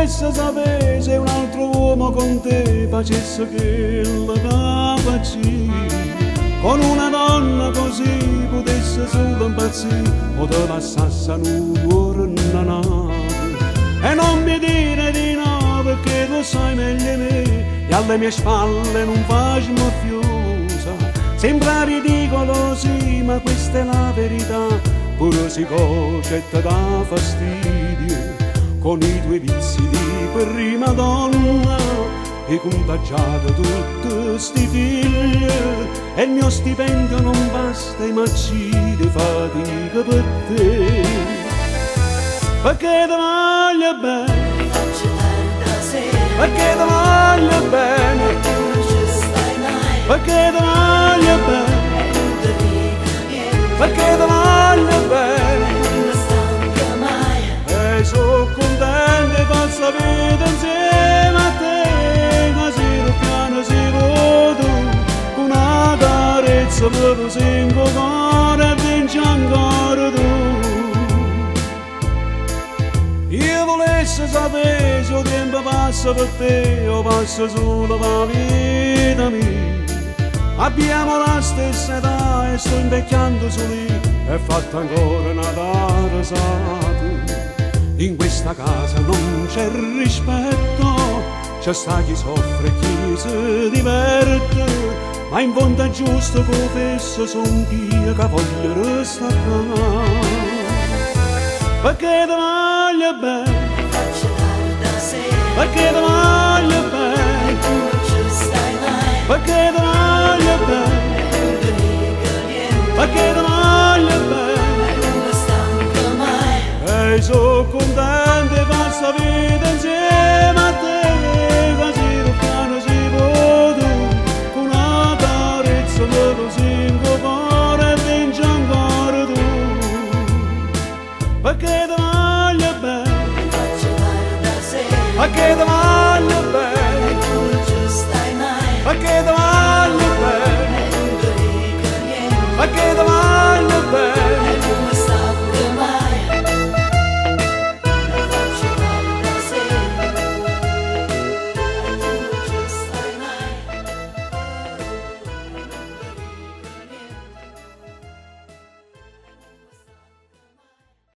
volesse sapere se un altro uomo con te facesse quello che facci, con una donna così potesse solo impazzire o te passasse un cuore innato. E non mi dire di no perché lo sai meglio me, e alle mie spalle non faccio mafiosa. Sembra ridicolo sì, ma questa è la verità, pure si coce e te dà fastidio. Con i tuoi vizi di prima donna hai contagiato tutti sti figli, e il mio stipendio non basta ai macci di fatica per te. Perché ti voglio bene, faccio tarda sera, perché ti voglio bene, non ci stai mai, perché ti voglio bene, e non ti dico niente, perché ti voglio bene. e non mi stanca mai. E sono contento di passare vita insieme a te, così piano si voto, con una carezza per lo singolo cuore e vinci ancora tu. Io volessi sapere se il tempo passa per te o passa solo per la vita mia. Abbiamo la stessa età e sto invecchiando su lì, e fatto ancora una risata. In questa casa non c'è rispetto, c'è sta chi soffre e chi si diverte, ma in fondo è giusto confesso son io che voglio restare qua. Perché ti voglio bene, Faccio tarda sera, perché ti voglio bene, e tu non ci stai mai, perché ti voglio bene, e non ti dico niente, perché ti voglio bene. e non mi stanca mai. E sono contento di passare vita insieme a te, così piano si voto, con una carezza per lo singolo cuore e vinci ancora tu. Perché ti voglio bene, Faccio tarda sera, perché ti voglio